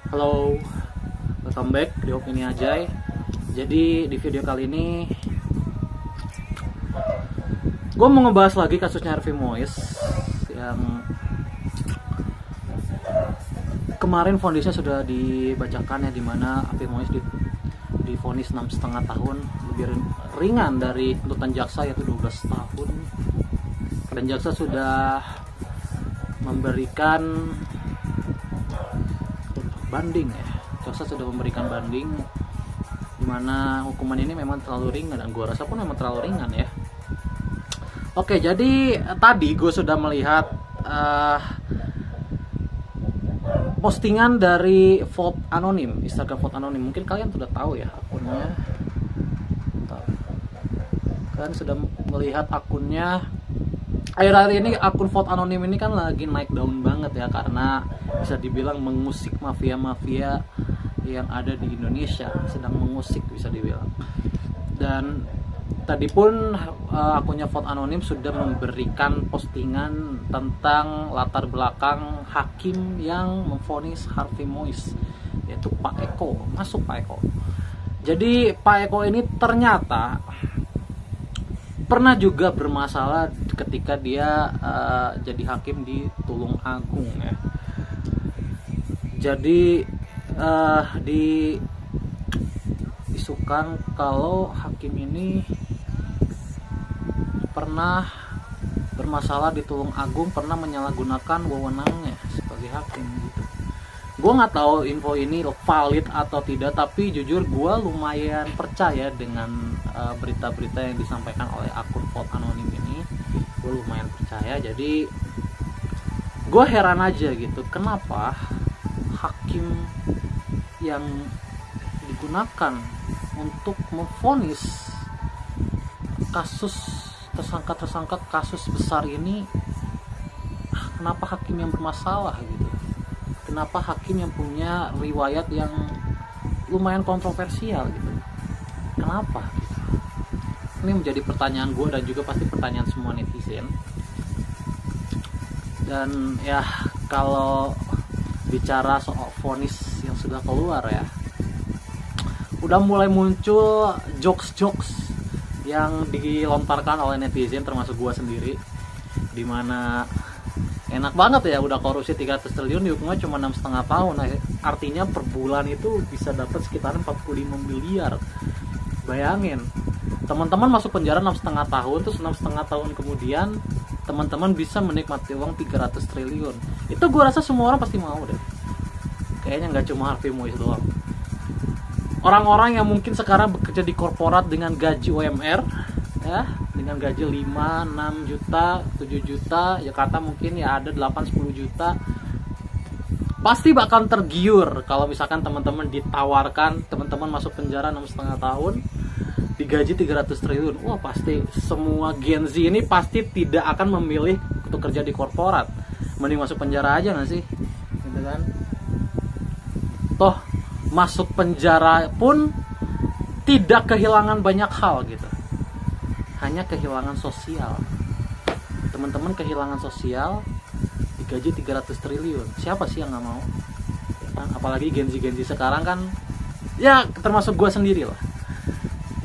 Halo, welcome back di Opini Ajay. Jadi di video kali ini gue mau ngebahas lagi kasusnya Harvey Mois yang kemarin vonisnya sudah dibacakan ya, dimana Harvey Mois divonis 6,5 tahun, lebih ringan dari tuntutan jaksa yaitu 12 tahun. Dan jaksa sudah memberikan banding ya, jaksa sudah memberikan banding dimana hukuman ini memang terlalu ringan, dan gue rasa pun memang terlalu ringan ya. Oke, jadi tadi gue sudah melihat postingan dari Vote Anonim, Instagram Vote Anonim. Mungkin kalian sudah tahu ya akunnya. Bentar. Kalian sudah melihat akunnya. Akhir-akhir ini akun Vote Anonim ini kan lagi naik daun banget ya, karena bisa dibilang mengusik mafia-mafia yang ada di Indonesia, sedang mengusik bisa dibilang. Dan tadi pun akunnya Vote Anonim sudah memberikan postingan tentang latar belakang hakim yang memvonis Harvey Mois, yaitu Pak Eko. Masuk Pak Eko. Jadi Pak Eko ini ternyata pernah juga bermasalah ketika dia jadi hakim di Tulung Agung ya. Jadi diisukan kalau hakim ini pernah bermasalah di Tulung Agung, pernah menyalahgunakan wewenangnya sebagai hakim gitu. Gue nggak tahu info ini valid atau tidak, tapi jujur gue lumayan percaya dengan berita-berita yang disampaikan oleh akun Vote Anonim ini. Gue lumayan percaya, jadi gue heran aja gitu, kenapa hakim yang digunakan untuk memvonis kasus tersangka kasus besar ini, kenapa hakim yang bermasalah gitu, kenapa hakim yang punya riwayat yang lumayan kontroversial gitu, kenapa gitu? Ini menjadi pertanyaan gue dan juga pasti pertanyaan semua netizen. Dan ya, kalau bicara soal vonis yang sudah keluar ya, udah mulai muncul jokes-jokes yang dilontarkan oleh netizen termasuk gua sendiri, dimana enak banget ya, udah korupsi 300 triliun dihukumnya cuma 6,5 tahun. Artinya per bulan itu bisa dapat sekitar 45 miliar. Bayangin, teman-teman masuk penjara 6,5 tahun, terus 6,5 tahun kemudian teman-teman bisa menikmati uang 300 triliun. Itu gua rasa semua orang pasti mau deh. Kayaknya nggak cuma Harvey Mois doang. Orang-orang yang mungkin sekarang bekerja di korporat dengan gaji UMR ya, dengan gaji 5, 6 juta, 7 juta, ya kata mungkin ya ada 8, 10 juta, pasti bakal tergiur kalau misalkan teman-teman ditawarkan, teman-teman masuk penjara 6,5 tahun digaji 300 triliun. Wah, pasti semua Gen Z ini pasti tidak akan memilih untuk kerja di korporat, mending masuk penjara aja nggak sih, gitu kan? Toh masuk penjara pun tidak kehilangan banyak hal gitu, hanya kehilangan sosial. Teman-teman kehilangan sosial, digaji 300 triliun, siapa sih yang nggak mau ya kan? Apalagi Gen Z sekarang kan ya, termasuk gue sendiri lah.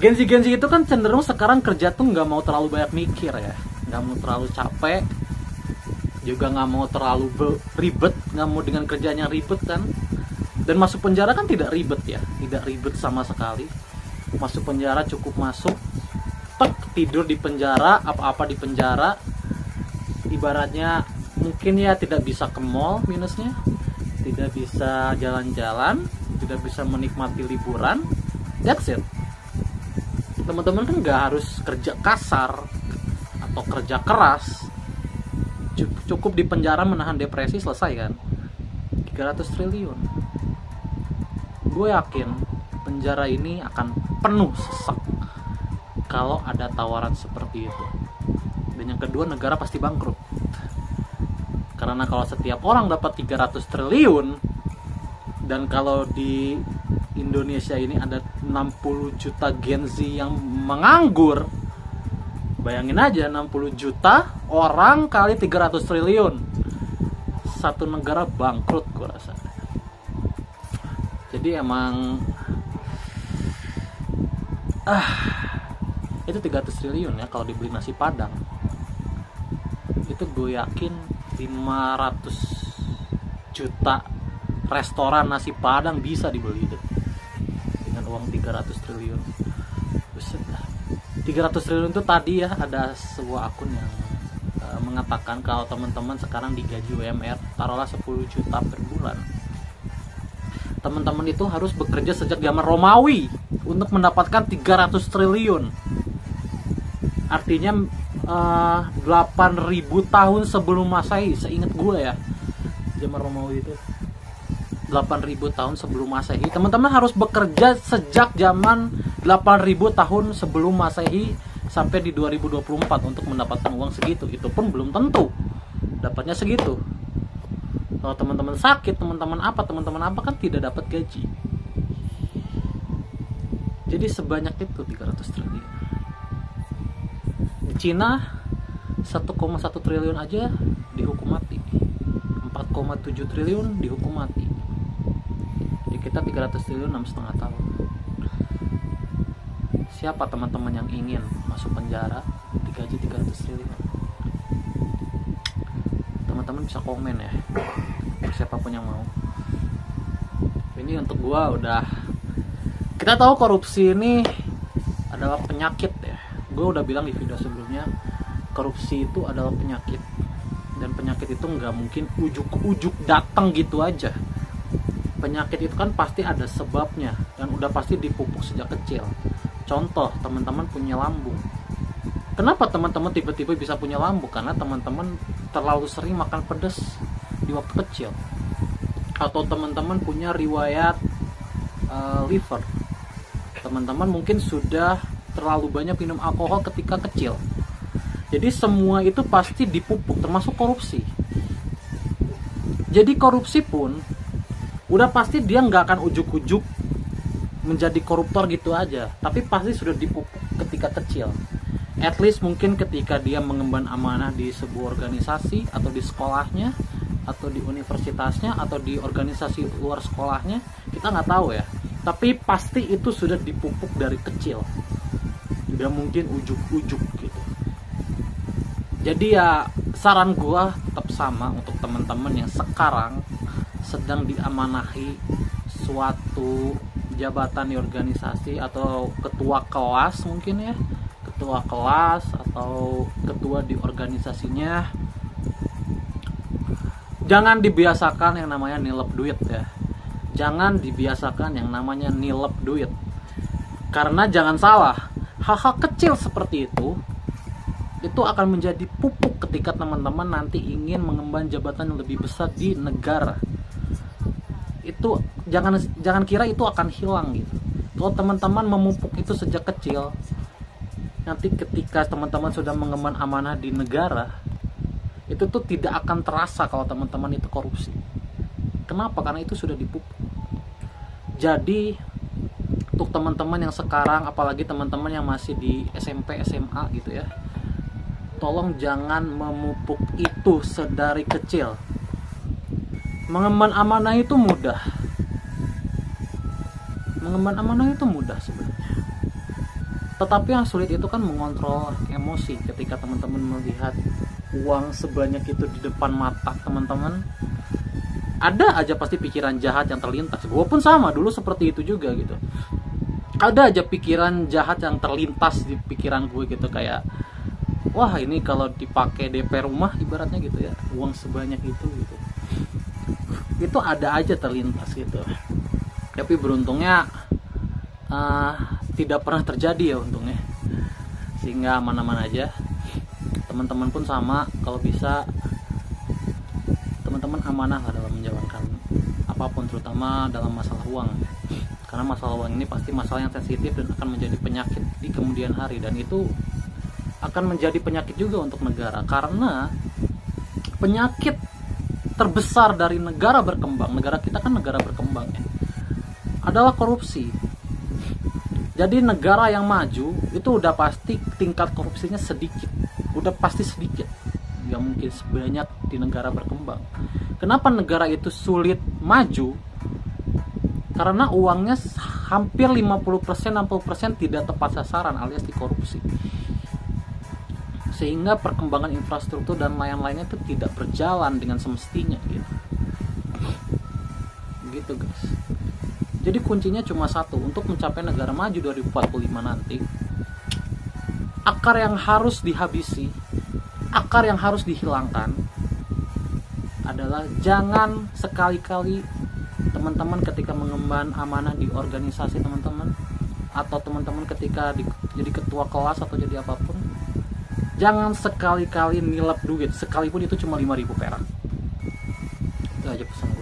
Gen Z itu kan cenderung sekarang kerja tuh nggak mau terlalu banyak mikir ya, nggak mau terlalu capek, juga nggak mau terlalu ribet, nggak mau dengan kerjaan yang ribet kan. Dan masuk penjara kan tidak ribet ya, tidak ribet sama sekali. Masuk penjara cukup masuk, tidur di penjara, apa-apa di penjara. Ibaratnya mungkin ya tidak bisa ke mall minusnya, tidak bisa jalan-jalan, tidak bisa menikmati liburan. That's it. Teman-teman kan nggak harus kerja kasar atau kerja keras, cukup di penjara menahan depresi, selesai kan. 300 triliun. Gue yakin penjara ini akan penuh sesak kalau ada tawaran seperti itu. Dan yang kedua, negara pasti bangkrut. Karena kalau setiap orang dapat 300 triliun, dan kalau di Indonesia ini ada 60 juta Gen Z yang menganggur, bayangin aja 60 juta orang kali 300 triliun. Satu negara bangkrut gue rasa. Jadi emang itu 300 triliun ya kalau dibeli nasi Padang. Itu gue yakin 500 juta restoran nasi Padang bisa dibeli itu dengan uang 300 triliun. Buset dah. 300 triliun itu tadi ya, ada sebuah akun yang mengatakan kalau teman-teman sekarang digaji UMR taruhlah 10 juta per bulan, teman-teman itu harus bekerja sejak zaman Romawi untuk mendapatkan 300 triliun. Artinya 8.000 tahun sebelum Masehi, seingat gue ya, zaman Romawi itu 8.000 tahun sebelum Masehi. Teman-teman harus bekerja sejak zaman 8.000 tahun sebelum Masehi sampai di 2024 untuk mendapatkan uang segitu. Itu pun belum tentu dapatnya segitu. Kalau teman-teman sakit, teman-teman apa kan tidak dapat gaji. Jadi sebanyak itu 300 triliun. Di Cina 1,1 triliun aja dihukum mati, 4,7 triliun dihukum mati. Di kita 300 triliun 6,5 tahun. Siapa teman-teman yang ingin masuk penjara digaji 300 triliun? Teman-teman bisa komen ya, siapapun yang mau. Ini untuk gua udah, kita tahu korupsi ini adalah penyakit ya. Gua udah bilang di video sebelumnya, korupsi itu adalah penyakit, dan penyakit itu nggak mungkin ujuk-ujuk datang gitu aja. Penyakit itu kan pasti ada sebabnya dan udah pasti dipupuk sejak kecil. Contoh, teman-teman punya lambung. Kenapa teman-teman tiba-tiba bisa punya lambung? Karena teman-teman terlalu sering makan pedas di waktu kecil. Atau teman-teman punya riwayat liver. Teman-teman mungkin sudah terlalu banyak minum alkohol ketika kecil. Jadi semua itu pasti dipupuk, termasuk korupsi. Jadi korupsi pun udah pasti dia nggak akan ujuk-ujuk menjadi koruptor gitu aja, tapi pasti sudah dipupuk ketika kecil. At least mungkin ketika dia mengemban amanah di sebuah organisasi, atau di sekolahnya, atau di universitasnya, atau di organisasi luar sekolahnya, kita nggak tahu ya. Tapi pasti itu sudah dipupuk dari kecil, udah mungkin ujuk-ujuk gitu. Jadi ya saran gua tetap sama untuk teman-teman yang sekarang sedang diamanahi suatu jabatan di organisasi, atau ketua kelas mungkin ya, ketua kelas atau ketua di organisasinya. Jangan dibiasakan yang namanya nilep duit ya. Jangan dibiasakan yang namanya nilep duit. Karena jangan salah, hal-hal kecil seperti itu akan menjadi pupuk ketika teman-teman nanti ingin mengemban jabatan yang lebih besar di negara. Itu jangan kira itu akan hilang gitu. Kalau teman-teman memupuk itu sejak kecil, nanti ketika teman-teman sudah mengemban amanah di negara, itu tuh tidak akan terasa kalau teman-teman itu korupsi. Kenapa? Karena itu sudah dipupuk. Jadi untuk teman-teman yang sekarang, apalagi teman-teman yang masih di SMP, SMA gitu ya, tolong jangan memupuk itu sedari kecil. Mengemban amanah itu mudah. Mengemban amanah itu mudah sebenarnya. Tetapi yang sulit itu kan mengontrol emosi ketika teman-teman melihat uang sebanyak itu di depan mata teman-teman. Ada aja pasti pikiran jahat yang terlintas. Gue pun sama dulu seperti itu juga gitu. Ada aja pikiran jahat yang terlintas di pikiran gue gitu, kayak wah ini kalau dipakai DP rumah ibaratnya gitu ya, uang sebanyak itu gitu. Itu ada aja terlintas gitu. Tapi beruntungnya tidak pernah terjadi ya untungnya, sehingga aman-aman aja. Teman-teman pun sama, kalau bisa teman-teman amanah lah dalam menjalankan apapun, terutama dalam masalah uang. Karena masalah uang ini pasti masalah yang sensitif dan akan menjadi penyakit di kemudian hari, dan itu akan menjadi penyakit juga untuk negara. Karena penyakit terbesar dari negara berkembang, negara kita kan negara berkembang ya, adalah korupsi. Jadi negara yang maju itu udah pasti tingkat korupsinya sedikit, udah pasti sedikit, nggak mungkin sebanyak di negara berkembang. Kenapa negara itu sulit maju? Karena uangnya hampir 50%-60% tidak tepat sasaran alias dikorupsi. Sehingga perkembangan infrastruktur dan lain-lainnya itu tidak berjalan dengan semestinya gitu. Gitu guys. Jadi kuncinya cuma satu, untuk mencapai negara maju 2045 nanti, akar yang harus dihabisi, akar yang harus dihilangkan adalah jangan sekali-kali teman-teman ketika mengemban amanah di organisasi teman-teman, atau teman-teman ketika jadi ketua kelas atau jadi apapun, jangan sekali-kali nilap duit, sekalipun itu cuma 5.000 perak. Itu aja pesan.